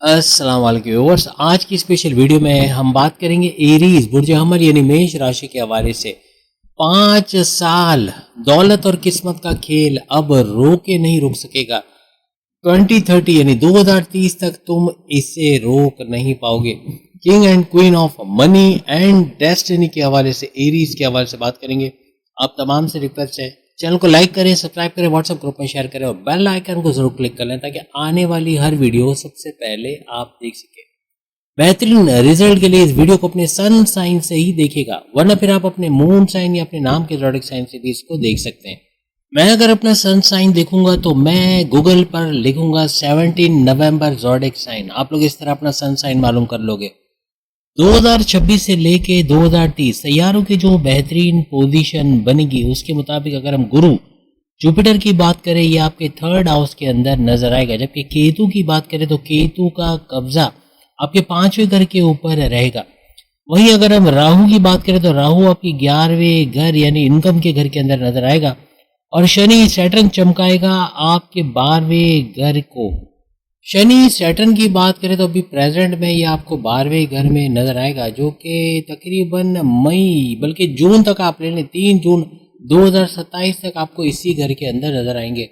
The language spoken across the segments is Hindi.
अस्सलाम वालेकुम व्यूअर्स। आज की स्पेशल वीडियो में हम बात करेंगे एरीज बुर्ज हमर यानी मेष राशि के हवाले से। 5 साल दौलत और किस्मत का खेल अब रोके नहीं रुक सकेगा। 2030 यानी 2030 तक तुम इसे रोक नहीं पाओगे। King and queen of money and destiny के हवाले से, एरीज के हवाले से बात करेंगे। आप तमाम से रिक्वेस्ट है, चैनल को लाइक करें, सब्सक्राइब करें, व्हाट्सएप ग्रुप में शेयर करें और बेल आइकन को जरूर क्लिक कर लें ताकि आने वाली हर वीडियो सबसे पहले आप देख सकें। बेहतरीन रिजल्ट के लिए इस वीडियो को अपने सन साइन से ही देखिएगा, वरना फिर आप अपने मून साइन या अपने नाम के ज़ोडिएक साइन से भी इसको देख सकते हैं। मैं अगर अपना सन साइन देखूंगा तो मैं गूगल पर लिखूंगा 17 नवंबर ज़ोडिएक साइन। आप लोग इस तरह अपना सन साइन मालूम कर लोगे। 2026 से लेके 2030 सैयारों की जो बेहतरीन पोजीशन बनेगी उसके मुताबिक अगर हम गुरु जुपिटर की बात करें, ये आपके 3rd हाउस के अंदर नजर आएगा। जबकि केतु की बात करें तो केतु का कब्जा आपके 5वें घर के ऊपर रहेगा। वहीं अगर हम राहु की बात करें तो राहु आपकी 11वें घर यानी इनकम के घर के अंदर नजर आएगा और शनि सैटर्न चमकाएगा आपके 12वें घर को। शनि सैटर्न की बात करें तो अभी प्रेजेंट में ये आपको 12वें घर में नजर आएगा, जो कि तकरीबन मई बल्कि जून तक आप ले लें, 3 जून 2027 तक आपको इसी घर के अंदर नजर आएंगे।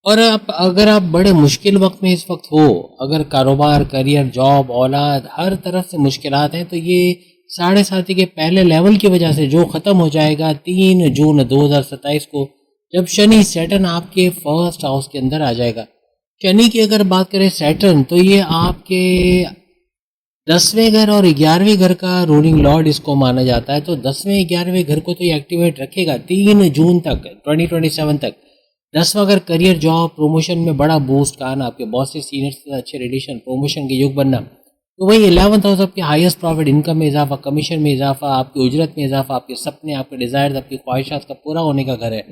और अगर आप बड़े मुश्किल वक्त में इस वक्त हो, अगर कारोबार, करियर, जॉब, औलाद हर तरफ से मुश्किलात हैं, तो ये 7.5 के पहले लेवल की वजह से जो ख़त्म हो जाएगा 3 जून 2027 को, जब शनि सैटर्न आपके 1st हाउस के अंदर आ जाएगा। शनि की अगर बात करें सैटर्न, तो ये आपके 10वें घर और 11वें घर का रूलिंग लॉर्ड इसको माना जाता है। तो 10वें 11वें घर को तो ये एक्टिवेट रखेगा 3 जून तक 2027 तक। 10वां घर करियर, जॉब, प्रमोशन में बड़ा बूस्ट का आना, आपके बॉस से सीनियर से अच्छे रिलेशन, प्रमोशन के युग बनना। तो वही 11th हाउस आपके हाईएस्ट प्रॉफिट, इनकम में इजाफा, कमीशन में इजाफा, आपकी उजरत में इजाफा, आपके सपने, आपके डिजायर, आपकी ख्वाहिशात का पूरा होने का घर है।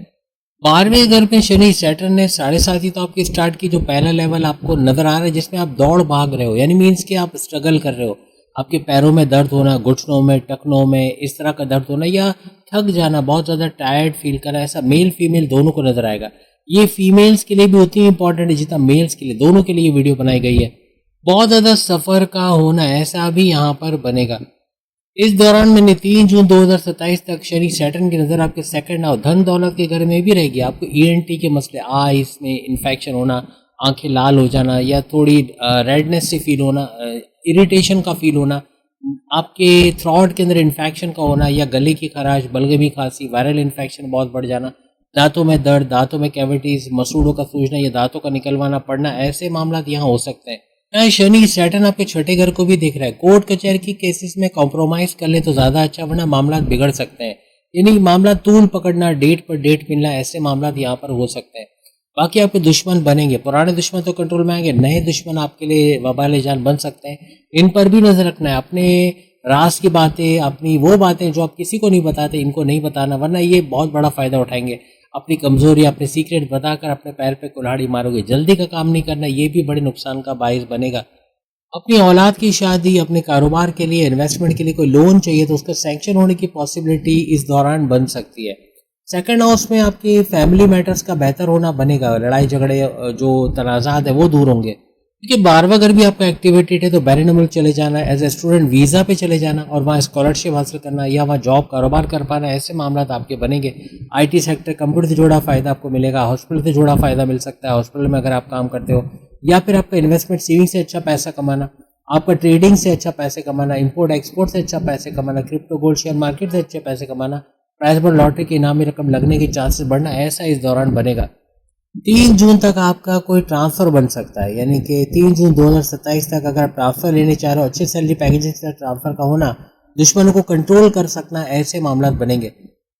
12वें घर में शनि सैटर्न ने 7.5 ही तो आपकी स्टार्ट की, जो पहला लेवल आपको नजर आ रहा है जिसमें आप दौड़ भाग रहे हो, यानी मीन्स कि आप स्ट्रगल कर रहे हो। आपके पैरों में दर्द होना, घुटनों में, टखनों में इस तरह का दर्द होना या थक जाना, बहुत ज़्यादा टायर्ड फील करना, ऐसा मेल फीमेल दोनों को नजर आएगा। ये फीमेल्स के लिए भी उतनी इंपॉर्टेंट है जितना मेल्स के लिए, दोनों के लिए ये वीडियो बनाई गई है। बहुत ज़्यादा सफ़र का होना ऐसा भी यहाँ पर बनेगा। इस दौरान मैंने 3 जून 2027 तक शनि सैटर्न की नज़र आपके 2nd हाउस धन दौलत के घर में भी रहेगी। आपको ईएनटी के मसले, आइस में इन्फेक्शन होना, आंखें लाल हो जाना या थोड़ी रेडनेस से फील होना, इरिटेशन का फील होना, आपके थ्रॉट के अंदर इन्फेक्शन का होना या गले की खराश, बलगमी, खांसी, वायरल इन्फेक्शन बहुत बढ़ जाना, दांतों में दर्द, दांतों में कैविटीज, मसूड़ों का सूजना या दांतों का निकलवाना पड़ना, ऐसे मामला यहाँ हो सकते हैं। शनि सैटर्न आपके 6ठे घर को भी देख रहा है। कोर्ट कचहरी की केसेस में कॉम्प्रोमाइज कर ले तो ज्यादा अच्छा, वरना मामला बिगड़ सकते हैं। यानी मामला तूल पकड़ना, डेट पर डेट मिलना, ऐसे मामला यहाँ पर हो सकते हैं। बाकी आपके दुश्मन बनेंगे, पुराने दुश्मन तो कंट्रोल में आएंगे, नए दुश्मन आपके लिए वबाले जान बन सकते हैं। इन पर भी नजर रखना है। अपने राज की बातें, अपनी वो बातें जो आप किसी को नहीं बताते, इनको नहीं बताना, वरना ये बहुत बड़ा फायदा उठाएंगे। अपनी कमजोरी, अपने सीक्रेट बताकर अपने पैर पे कुल्हाड़ी मारोगे। जल्दी का काम नहीं करना, ये भी बड़े नुकसान का बायस बनेगा। अपनी औलाद की शादी, अपने कारोबार के लिए, इन्वेस्टमेंट के लिए कोई लोन चाहिए तो उसका सैंक्शन होने की पॉसिबिलिटी इस दौरान बन सकती है। 2nd हाउस में आपकी फैमिली मैटर्स का बेहतर होना बनेगा। लड़ाई झगड़े, जो तनाज़ात है वो दूर होंगे। क्योंकि 12वां घर भी आपका एक्टिवेटेड है, तो बैरिन मुल्क चले जाना, एज ए स्टूडेंट वीज़ा पे चले जाना और वहाँ स्कॉलरशिप हासिल करना या वहाँ जॉब, कारोबार कर पाना, ऐसे मामला आपके बनेंगे। आईटी सेक्टर, कंप्यूटर से जुड़ा फ़ायदा आपको मिलेगा। हॉस्पिटल से जुड़ा फ़ायदा मिल सकता है, हॉस्पिटल में अगर आप काम करते हो, या फिर आपका इन्वेस्टमेंट सेविंग से अच्छा पैसा कमाना, आपका ट्रेडिंग से अच्छा पैसे कमाना, इंपोर्ट एक्सपोर्ट से अच्छा पैसे कमाना, क्रिप्टो गोल्ड शेयर मार्केट से अच्छे पैसे कमाना, प्राइज पर लॉटरी की इनामी रकम लगने के चांसेस बढ़ना, ऐसा इस दौरान बनेगा। 3 जून तक आपका कोई ट्रांसफ़र बन सकता है, यानी कि 3 जून 2027 तक अगर आप ट्रांसफ़र लेने चाह रहे हो, अच्छे सैलरी पैकेज के साथ ट्रांसफ़र का होना, दुश्मनों को कंट्रोल कर सकना, ऐसे मामला बनेंगे।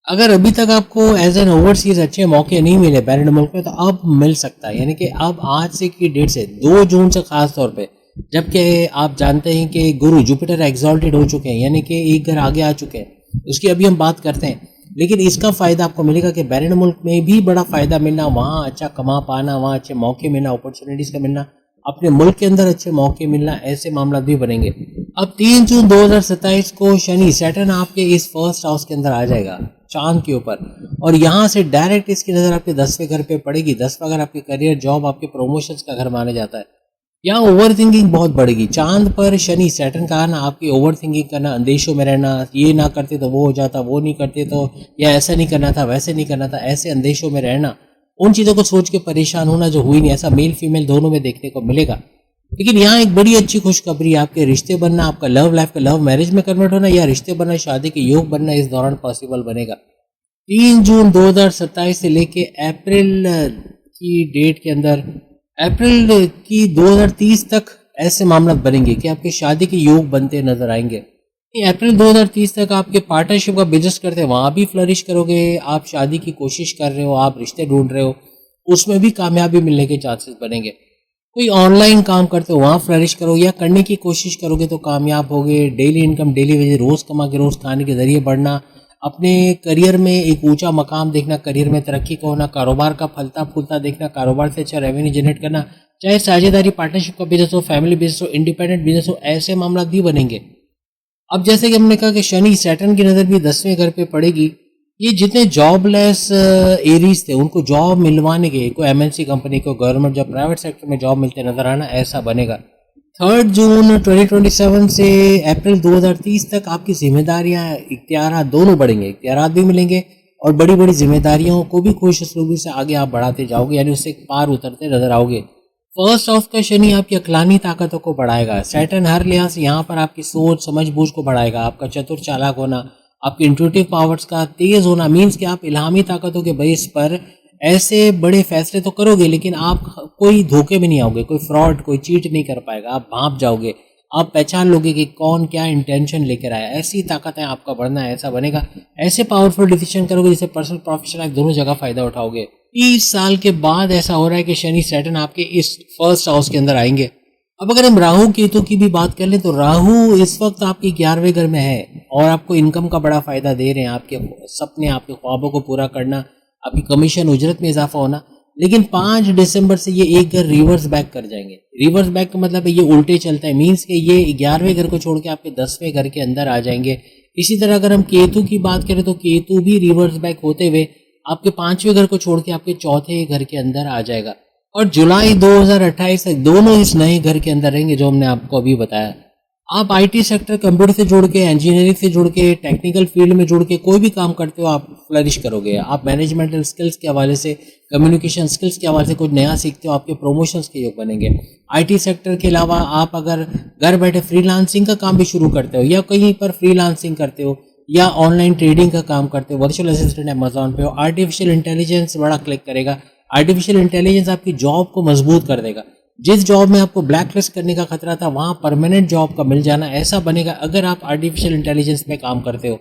अगर अभी तक आपको एज एन ओवरसीज अच्छे मौके नहीं मिले बैरिन मुल्क में, तो अब मिल सकता है। यानी कि अब आज से की डेट से 2 जून से खास तौर पे, जबकि आप जानते हैं कि गुरु जुपिटर एग्जॉल्टेड हो चुके हैं, यानी कि एक घर आगे आ चुके हैं, उसकी अभी हम बात करते हैं। लेकिन इसका फ़ायदा आपको मिलेगा कि बैरिन मुल्क में भी बड़ा फ़ायदा मिलना, वहाँ अच्छा कमा पाना, वहाँ अच्छे मौके मिलना, अपॉर्चुनिटीज़ का मिलना, अपने मुल्क के अंदर अच्छे मौके मिलना, ऐसे मामला भी बनेंगे। अब 3 जून 2027 को शनि सैटर्न आपके इस 1st हाउस के अंदर आ जाएगा, चांद के ऊपर, और यहाँ से डायरेक्ट इसकी नज़र आपके 10वें घर पे पड़ेगी। 10वां घर आपके करियर, जॉब, आपके प्रमोशंस का घर माना जाता है। या ओवर थिंकिंग बहुत बढ़ेगी। चांद पर शनि सैटर्न का आना आपकी ओवर थिंकिंग करना, अंदेशों में रहना, ये ना करते तो वो हो जाता, वो नहीं करते तो, या ऐसा नहीं करना था, वैसे नहीं करना था, ऐसे अंदेशों में रहना, उन चीज़ों को सोच के परेशान होना जो हुई नहीं, ऐसा मेल फीमेल दोनों में देखने को मिलेगा। लेकिन यहाँ एक बड़ी अच्छी खुशखबरी, आपके रिश्ते बनना, आपका लव लाइफ का लव मैरिज में कन्वर्ट होना या रिश्ते बनना, शादी के योग बनना इस दौरान पॉसिबल बनेगा। 3 जून 2027 से लेके अप्रैल की डेट के अंदर, अप्रैल की 2030 तक ऐसे मामला बनेंगे कि आपके शादी के योग बनते नजर आएंगे। अप्रैल 2030 तक आपके पार्टनरशिप का बिजनेस करते हैं वहाँ भी फ्लरिश करोगे, आप शादी की कोशिश कर रहे हो, आप रिश्ते ढूंढ रहे हो, उसमें भी कामयाबी मिलने के चांसेस बनेंगे। कोई ऑनलाइन काम करते हो वहाँ फ्लरिश करो या करने की कोशिश करोगे तो कामयाब होगे। डेली इनकम, डेली वेज, रोज़ कमा के रोज़ खाने के जरिए बढ़ना, अपने करियर में एक ऊंचा मकाम देखना, करियर में तरक्की का होना, कारोबार का फलता फूलता देखना, कारोबार से अच्छा रेवेन्यू जनरेट करना, चाहे साझेदारी पार्टनरशिप का बिजनेस हो, फैमिली बिजनेस हो, इंडिपेंडेंट बिजनेस हो, ऐसे मामला भी बनेंगे। अब जैसे कि हमने कहा कि शनि सैटर्न की नज़र भी 10वें घर पे पड़ेगी, ये जितने जॉबलेस एरीज थे उनको जॉब मिलवाने के, कोई एमएनसी कंपनी को, गवर्नमेंट जॉब, प्राइवेट सेक्टर में जॉब मिलते नजर आना, ऐसा बनेगा। 3 जून 2027 से अप्रैल 2030 तक आपकी जिम्मेदारियां, इख्तियारात दोनों बढ़ेंगे, इख्तियारात भी मिलेंगे और बड़ी बड़ी जिम्मेदारियों को भी खुश उसलूबी से आगे आप बढ़ाते जाओगे, यानी उससे पार उतरते नजर आओगे। फर्स्ट ऑफ का शनि आपकी अक्लानी ताकतों को बढ़ाएगा। सैटर्न हर लिहाज से यहाँ पर आपकी सोच समझबूझ को बढ़ाएगा, आपका चतुर चालाक होना, आपके इंट्यूटिव पावर्स का तेज होना, मीन्स कि आप इल्हामी ताकतों के बेस पर ऐसे बड़े फैसले तो करोगे लेकिन आप कोई धोखे में नहीं आओगे, कोई फ्रॉड, कोई चीट नहीं कर पाएगा, आप भाप जाओगे, आप पहचान लोगे कि कौन क्या इंटेंशन लेकर आया, ऐसी ताकतें आपका बढ़ना है, ऐसा बनेगा। ऐसे पावरफुल डिसीजन करोगे जिससे पर्सनल प्रोफेशनल लाइफ दोनों जगह फायदा उठाओगे। 30 साल के बाद ऐसा हो रहा है कि शनि सैटर्न आपके इस फर्स्ट हाउस के अंदर आएंगे। अब अगर हम राहु केतु की भी बात कर लें तो राहु इस वक्त आपके 11वें घर में है और आपको इनकम का बड़ा फायदा दे रहे हैं, आपके सपने, आपके ख्वाबों को पूरा करना, आपकी कमीशन उजरत में इजाफा होना। लेकिन 5 दिसंबर से ये एक घर रिवर्स बैक कर जाएंगे। रिवर्स बैक का मतलब है ये उल्टे चलता है, मीन्स कि ये 11वें घर को छोड़ के आपके 10वें घर के अंदर आ जाएंगे। इसी तरह अगर हम केतु की बात करें तो केतु भी रिवर्स बैक होते हुए आपके 5वें घर को छोड़ के आपके 4थे घर के अंदर आ जाएगा और जुलाई 2028 तक दोनों इस नए घर के अंदर रहेंगे जो हमने आपको अभी बताया। आप आईटी सेक्टर, कंप्यूटर से जुड़ के, इंजीनियरिंग से जुड़ के, टेक्निकल फील्ड में जुड़ के कोई भी काम करते हो आप फ्लरिश करोगे। आप मैनेजमेंटल स्किल्स के हवाले से, कम्युनिकेशन स्किल्स के हवाले से कुछ नया सीखते हो, आपके प्रमोशंस के योग बनेंगे। आईटी सेक्टर के अलावा आप अगर घर बैठे फ्रीलांसिंग का काम भी शुरू करते हो या कहीं पर फ्रीलांसिंग करते हो या ऑनलाइन ट्रेडिंग का काम करते हो, वर्चुअल असिस्टेंट अमेजॉन पे हो, आर्टिफिशियल इंटेलिजेंस बड़ा क्लिक करेगा। आर्टिफिशियल इंटेलिजेंस आपकी जॉब को मजबूत कर देगा। जिस जॉब में आपको ब्लैकलिस्ट करने का खतरा था वहां परमानेंट जॉब का मिल जाना ऐसा बनेगा अगर आप आर्टिफिशियल इंटेलिजेंस में काम करते हो।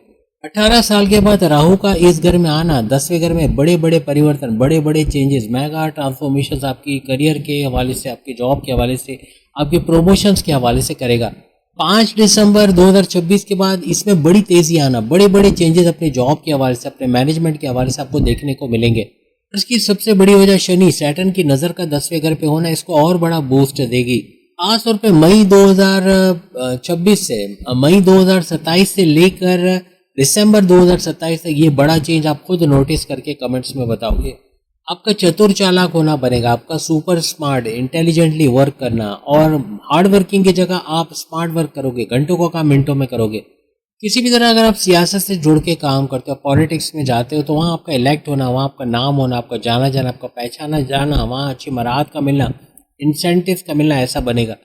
18 साल के बाद राहु का इस घर में आना, 10वें घर में बड़े बड़े परिवर्तन, बड़े बड़े चेंजेस, मेगा ट्रांसफॉर्मेशन आपकी करियर के हवाले से, आपकी जॉब के हवाले से, आपके प्रमोशंस के हवाले से करेगा। 5 दिसंबर 2026 के बाद इसमें बड़ी तेजी आना, बड़े बड़े चेंजेस अपने जॉब के हवाले से, अपने मैनेजमेंट के हवाले से आपको देखने को मिलेंगे। इसकी सबसे बड़ी वजह शनि सैटर्न की नज़र का 10वें घर पे होना इसको और बड़ा बूस्ट देगी। खासतौर पे मई 2026 से, मई 2027 से लेकर दिसंबर 2027 तक ये बड़ा चेंज आप खुद नोटिस करके कमेंट्स में बताओगे। आपका चतुर चालाक होना बनेगा, आपका सुपर स्मार्ट, इंटेलिजेंटली वर्क करना और हार्ड वर्किंग की जगह आप स्मार्ट वर्क करोगे, घंटों का काम मिनटों में करोगे। किसी भी तरह अगर आप सियासत से जुड़ के काम करते हो, पॉलिटिक्स में जाते हो तो वहाँ आपका इलेक्ट होना, वहाँ आपका नाम होना, आपका जाना जाना, आपका पहचाना जाना, वहाँ अच्छी मराहत का मिलना, इंसेंटिव का मिलना, ऐसा बनेगा।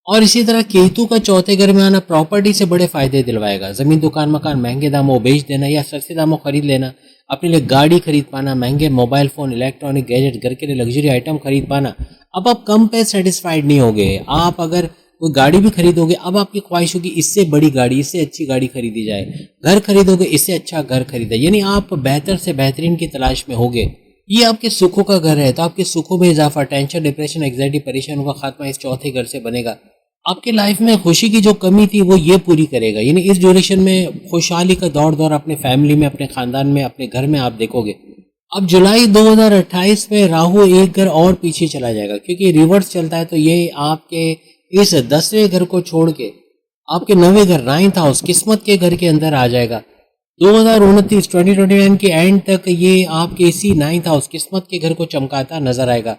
और इसी तरह केतु का 4थे घर में आना प्रॉपर्टी से बड़े फायदे दिलवाएगा। जमीन, दुकान, मकान महंगे दामों बेच देना या सस्ते दामों खरीद लेना, अपने लिए गाड़ी खरीद पाना, महंगे मोबाइल फोन, इलेक्ट्रॉनिक गैजेट, घर के लिए लग्जरी आइटम खरीद पाना। अब आप कम पे सेटिस्फाइड नहीं होगे। आप अगर कोई गाड़ी भी खरीदोगे अब आपकी ख्वाहिश होगी इससे बड़ी गाड़ी, इससे अच्छी गाड़ी खरीदी जाए। घर खरीदोगे इससे अच्छा घर खरीदा, यानी आप बेहतर से बेहतरीन की तलाश में होगे। ये आपके सुखों का घर है तो आपके सुखों में इजाफा, टेंशन, डिप्रेशन, एंग्जाइटी, परेशान का खात्मा इस 4थे घर से बनेगा। आपकी लाइफ में खुशी की जो कमी थी वो ये पूरी करेगा, यानी इस ड्यूरेशन में खुशहाली का दौर दौर अपने फैमिली में, अपने खानदान में, अपने घर में आप देखोगे। अब जुलाई 2028 में राहु एक घर और पीछे चला जाएगा क्योंकि रिवर्स चलता है, तो ये आपके इस 10वें घर को छोड़ के आपके 9वें घर, 9th हाउस, किस्मत के घर के अंदर आ जाएगा। 2029 के एंड तक ये आपके इसी 9th हाउस, किस्मत के घर को चमकाता नजर आएगा।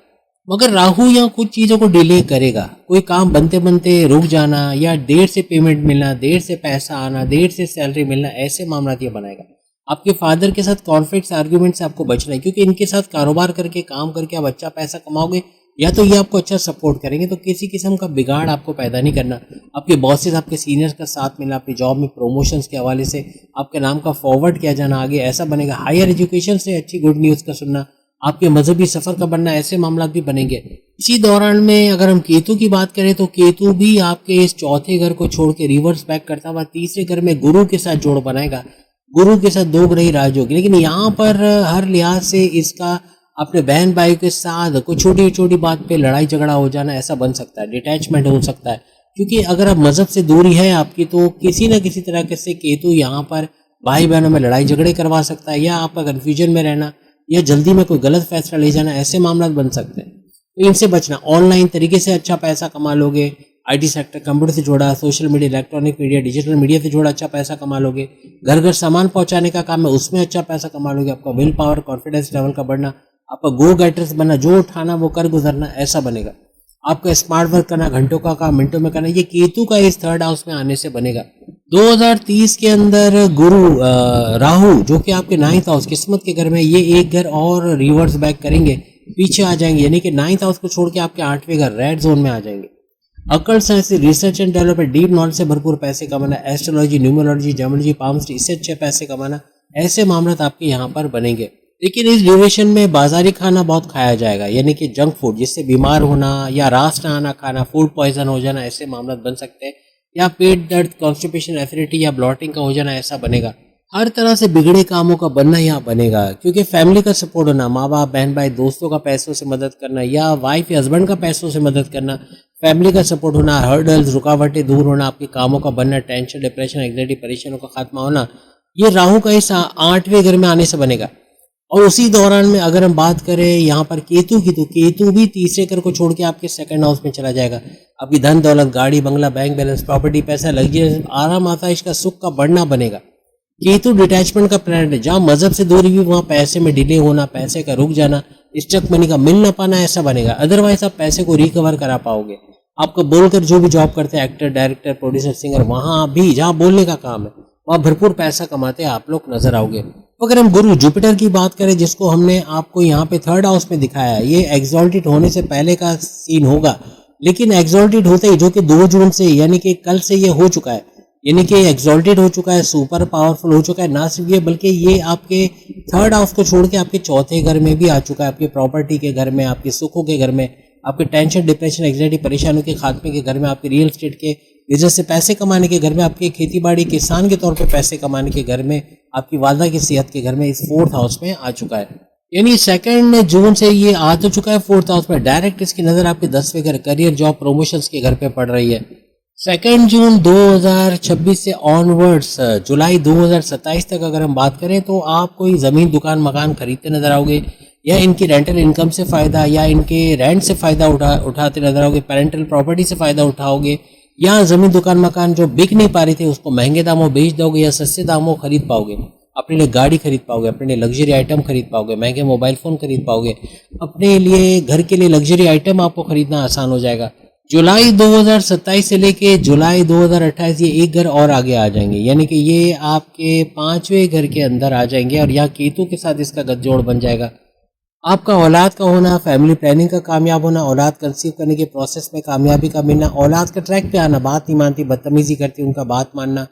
मगर राहु यहाँ कुछ चीज़ों को डिले करेगा, कोई काम बनते बनते रुक जाना या देर से पेमेंट मिलना, देर से पैसा आना, देर से सैलरी मिलना, ऐसे मामला ये बनाएगा। आपके फादर के साथ कॉन्फ्लिक्ट्स आर्ग्यूमेंट से आपको बचना है, क्योंकि इनके साथ कारोबार करके काम करके आप अच्छा पैसा कमाओगे या तो ये आपको अच्छा सपोर्ट करेंगे, तो किसी किस्म का बिगाड़ आपको पैदा नहीं करना। आपके बॉसेस, आपके सीनियर्स का साथ मिलना, आपकी जॉब में प्रमोशंस के हवाले से आपके नाम का फॉरवर्ड किया जाना आगे, ऐसा बनेगा। हायर एजुकेशन से अच्छी गुड न्यूज़ का सुनना, आपके मजहबी सफ़र का बनना, ऐसे मामला भी बनेंगे। इसी दौरान में अगर हम केतु की बात करें तो केतु भी आपके इस चौथे घर को छोड़ के रिवर्स बैक करता हुआ तीसरे घर में गुरु के साथ जोड़ बनाएगा। गुरु के साथ दो ग्रही राजयोग, लेकिन यहाँ पर हर लिहाज से इसका अपने बहन भाई के साथ कोई छोटी छोटी बात पे लड़ाई झगड़ा हो जाना, ऐसा बन सकता है, डिटैचमेंट हो सकता है। क्योंकि अगर आप मजहब से दूरी है आपकी, तो किसी न किसी तरह से केतु यहाँ पर भाई बहनों में लड़ाई झगड़े करवा सकता है, या आपका कन्फ्यूजन में रहना या जल्दी में कोई गलत फैसला ले जाना, ऐसे मामला बन सकते हैं। तो इनसे बचना। ऑनलाइन तरीके से अच्छा पैसा कमा लोगे, आईटी सेक्टर, कंप्यूटर से जोड़ा, social media, electronic media, digital media से जोड़ा अच्छा पैसा कमा लोगे। घर घर सामान पहुंचाने का काम है, उसमें अच्छा पैसा कमा लोगे। आपका विल पावर, कॉन्फिडेंस लेवल का बढ़ना, आपका गो गेटर्स बनना, जो उठाना वो कर गुजरना, ऐसा बनेगा। आपका स्मार्ट वर्क करना, घंटों का काम मिनटों में करना, ये केतु का इस थर्ड हाउस में आने से बनेगा। 2030 के अंदर राहु जो कि आपके 9th हाउस किस्मत के घर में, ये एक घर और रिवर्स बैक करेंगे, पीछे आ जाएंगे, यानी कि 9th हाउस को छोड़ के आपके 8वें घर रेड जोन में आ जाएंगे। Occult science, research and development, deep knowledge से भरपूर पैसे कमाना, एस्ट्रोलॉजी, न्यूमरोलॉजी, जेमोलॉजी, पामस्ट्री, इससे अच्छे पैसे कमाना, ऐसे मामला आपके यहाँ पर बनेंगे। लेकिन इस ड्यूरेशन में बाजारी खाना बहुत खाया जाएगा, यानी कि जंक फूड, जिससे बीमार होना या रास ना आना, खाना फूड पॉइजन हो जाना, ऐसे मामला बन सकते हैं। या पेट दर्द, कॉन्स्टिपेशन, एसिडिटी या ब्लॉटिंग का हो जाना, ऐसा बनेगा। हर तरह से बिगड़े कामों का बनना यहाँ बनेगा, क्योंकि फैमिली का सपोर्ट होना, माँ बाप, बहन भाई, दोस्तों का पैसों से मदद करना, या वाइफ या हस्बैंड का पैसों से मदद करना, फैमिली का सपोर्ट होना, हर्डल्स, रुकावटें दूर होना, आपके कामों का बनना, टेंशन, डिप्रेशन, एंग्जाइटी, परेशानियों का खात्मा होना, ये राहु का इस 8वें घर में आने से बनेगा। और उसी दौरान में अगर हम बात करें यहाँ पर केतु की, तो केतु भी तीसरे घर को छोड़ के आपके 2nd हाउस में चला जाएगा। आपकी धन दौलत, गाड़ी बंगला, बैंक बैलेंस, प्रॉपर्टी, पैसा, लग्जरी, आराम, आसाइश का, सुख का बढ़ना बनेगा। केतु डिटैचमेंट का प्लैनेट है, जहाँ मजहब से दूरी हुई वहाँ पैसे में डिले होना, पैसे का रुक जाना, स्टक मनी का मिल ना पाना, ऐसा बनेगा। अदरवाइज आप पैसे को रिकवर करा पाओगे। आपको बोलकर जो भी जॉब करते हैं, एक्टर, डायरेक्टर, प्रोड्यूसर, सिंगर, वहाँ भी जहाँ बोलने का काम है वहाँ भरपूर पैसा कमाते आप लोग नजर आओगे। अगर हम गुरु जुपिटर की बात करें, जिसको हमने आपको यहाँ पे 3rd हाउस में दिखाया है, ये एग्जॉल्टेड होने से पहले का सीन होगा, लेकिन एग्जॉल्टेड होते ही, जो कि 2 जून से, यानी कि कल से ये हो चुका है, यानी कि एग्जॉल्टेड हो चुका है, सुपर पावरफुल हो चुका है। ना सिर्फ ये, बल्कि ये आपके 3rd हाउस को छोड़ के आपके 4थे घर में भी आ चुका है, आपके प्रॉपर्टी के घर में, आपके सुखों के घर में, आपके टेंशन, डिप्रेशन, एंग्जाइटी, परेशानियों के खात्मे के घर में, आपके रियल एस्टेट के बिजनेस से पैसे कमाने के घर में, आपके खेती बाड़ी किसान के तौर पे पैसे कमाने के घर में, आपकी वालदा की सेहत के घर में, इस 4th हाउस में आ चुका है। यानी 2 जून से ये आ तो चुका है 4th हाउस में, डायरेक्ट इसकी नजर आपके 10वें घर, करियर, जॉब, प्रमोशंस के घर पे पड़ रही है। 2 जून 2026 से ऑनवर्ड्स जुलाई 2027 तक अगर हम बात करें, तो आप कोई ज़मीन, दुकान, मकान खरीदते नजर आओगे, या इनकी रेंटल इनकम से फ़ायदा, या इनके रेंट से फ़ायदा उठाते नजर आओगे, पेरेंटल प्रॉपर्टी से फ़ायदा उठाओगे, या ज़मीन, दुकान, मकान जो बिक नहीं पा रही थी उसको महंगे दामों बेच दोगे, या सस्ते दामों खरीद पाओगे, अपने लिए गाड़ी खरीद पाओगे, अपने लिए लग्जरी आइटम खरीद पाओगे, महंगे मोबाइल फ़ोन खरीद पाओगे, अपने लिए घर के लिए लग्जरी आइटम आपको खरीदना आसान हो जाएगा। जुलाई 2027 से लेके जुलाई 2028 ये एक घर और आगे आ जाएंगे, यानी कि ये आपके 5वें घर के अंदर आ जाएंगे, और यहाँ केतु के साथ इसका गठजोड़ बन जाएगा। आपका औलाद का होना, फैमिली प्लानिंग का कामयाब होना, औलाद कंसीव करने के प्रोसेस में कामयाबी का मिलना, औलाद का ट्रैक पे आना, बात नहीं मानती, बदतमीजी करती, उनका बात मानना,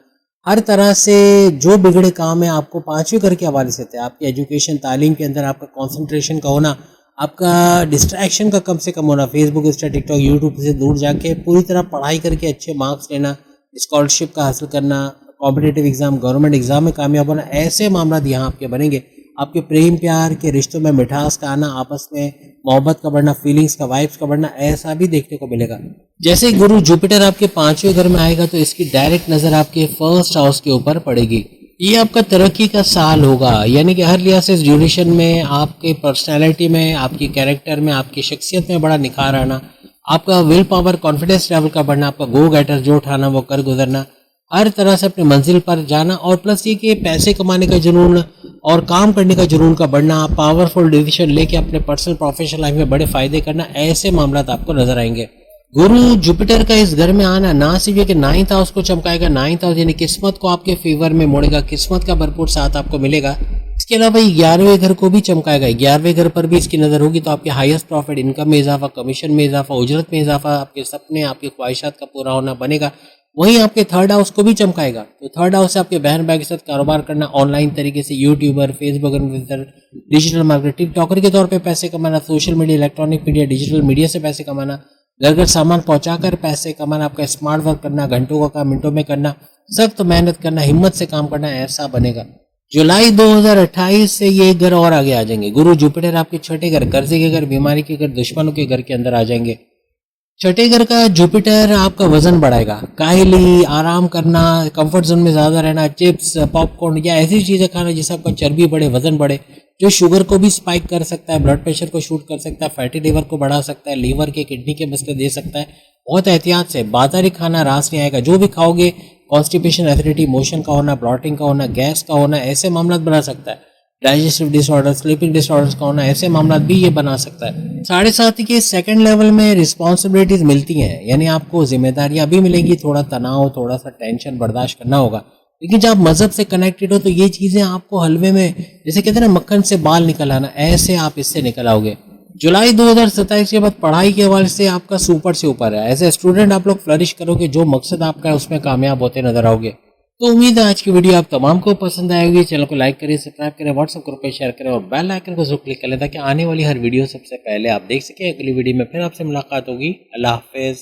हर तरह से जो बिगड़े काम है आपको 5वें घर के हवाले से थे। आपकी एजुकेशन, तालीम के अंदर आपका कंसंट्रेशन का होना, आपका डिस्ट्रैक्शन का कम से कम होना, फेसबुक, इंस्टा, टिकटॉक, यूट्यूब से दूर जाके पूरी तरह पढ़ाई करके अच्छे मार्क्स लेना, स्कॉलरशिप का हासिल करना, कॉम्पिटेटिव एग्जाम, गवर्नमेंट एग्जाम में कामयाब होना, ऐसे मामला यहाँ आपके बनेंगे। आपके प्रेम प्यार के रिश्तों में मिठास का आना, आपस में मोहब्बत का बढ़ना, फीलिंग्स का, वाइब्स का बढ़ना, ऐसा भी देखने को मिलेगा। जैसे ही गुरु जुपिटर आपके 5वें घर में आएगा, तो इसकी डायरेक्ट नजर आपके 1st हाउस के ऊपर पड़ेगी। ये आपका तरक्की का साल होगा, यानी कि हर लिहाज से इस ड्यूरेशन में आपके पर्सनैलिटी में, आपकी कैरेक्टर में, आपकी शख्सियत में बड़ा निखार आना, आपका विल पावर, कॉन्फिडेंस लेवल का बढ़ना, आपका गो गेटर जो उठाना वो कर गुजरना, हर तरह से अपनी मंजिल पर जाना, और प्लस ये कि पैसे कमाने का जुनून और काम करने का जुनून का बढ़ना, पावरफुल डिसीजन लेके अपने पर्सनल प्रोफेशनल लाइफ में बड़े फायदे करना, ऐसे मामला आपको नजर आएंगे। गुरु जुपिटर का इस घर में आना ना सिर्फ ये कि 9th हाउस को चमकाएगा, 9th हाउस यानी किस्मत को आपके फेवर में मोड़ेगा, किस्मत का भरपूर साथ आपको मिलेगा। इसके अलावा 11वें घर को भी चमकाएगा, 11वें घर पर भी इसकी नजर होगी तो आपके हाईएस्ट प्रॉफिट, इनकम में इजाफा, कमीशन में इजाफा, उजरत में इजाफा, आपके सपने, आपकी ख्वाहिशात का पूरा होना बनेगा। वहीं आपके 3rd हाउस को भी चमकाएगा, तो 3rd हाउस से आपके बहन भाई के साथ कारोबार करना, ऑनलाइन तरीके से YouTuber, Facebook influencer, digital market, TikToker के तौर पे पैसे कमाना, social media, electronic media, digital media से पैसे कमाना, घर घर सामान पहुंचाकर पैसे कमाना, आपका स्मार्ट वर्क करना, घंटों का काम मिनटों में करना, सख्त मेहनत करना, हिम्मत से काम करना, ऐसा बनेगा। जुलाई 2028 से ये घर और आगे आ जाएंगे। गुरु जुपिटर आपके छठे घर, कर्जे के घर, बीमारी के घर, दुश्मनों के घर के अंदर आ जाएंगे। छठे घर का जुपिटर आपका वजन बढ़ाएगा, काहली, आराम करना, कंफर्ट जोन में ज्यादा रहना, चिप्स, पॉपकॉर्न या ऐसी चीजें खाना जिससे आपका चर्बी बढ़े, वजन बढ़े, जो शुगर को भी स्पाइक कर सकता है, ब्लड प्रेशर को शूट कर सकता है, फैटी लिवर को बढ़ा सकता है, लीवर के, किडनी के मसले दे सकता है। बहुत एहतियात से, बाजारी खाना रास नहीं आएगा। जो भी खाओगे, कॉन्स्टिपेशन, एसिडिटी, मोशन का होना, ब्लॉटिंग का होना, गैस का होना, ऐसे मामला बना सकता है। डाइजेस्टिव डिसऑर्डर, स्लीपिंग डिसऑर्डर्स का होना, ऐसे मामला भी ये बना सकता है। 7.5 के सेकंड लेवल में रिस्पॉन्सिबिलिटीज मिलती हैं, यानी आपको जिम्मेदारियां भी मिलेंगी, थोड़ा तनाव, थोड़ा सा टेंशन बर्दाश्त करना होगा। लेकिन जब आप मजहब से कनेक्टेड हो तो ये चीजें आपको हलवे में, जैसे कहते हैं ना मक्खन से बाल निकल आना, ऐसे आप इससे निकल आओगे। जुलाई 2027 के बाद पढ़ाई के हवाले से आपका सुपर से ऊपर है। एज ए स्टूडेंट आप लोग फ्लरिश करोगे, जो मकसद आपका है उसमें कामयाब होते नजर आओगे। तो उम्मीद है आज की वीडियो आप तमाम को पसंद आएगी। चैनल को लाइक करें, सब्सक्राइब करें, व्हाट्सएप ग्रुप पे शेयर करें और बेल आइकन को जरूर क्लिक कर लें ताकि आने वाली हर वीडियो सबसे पहले आप देख सकें। अगली वीडियो में फिर आपसे मुलाकात होगी। अल्लाह हाफिज।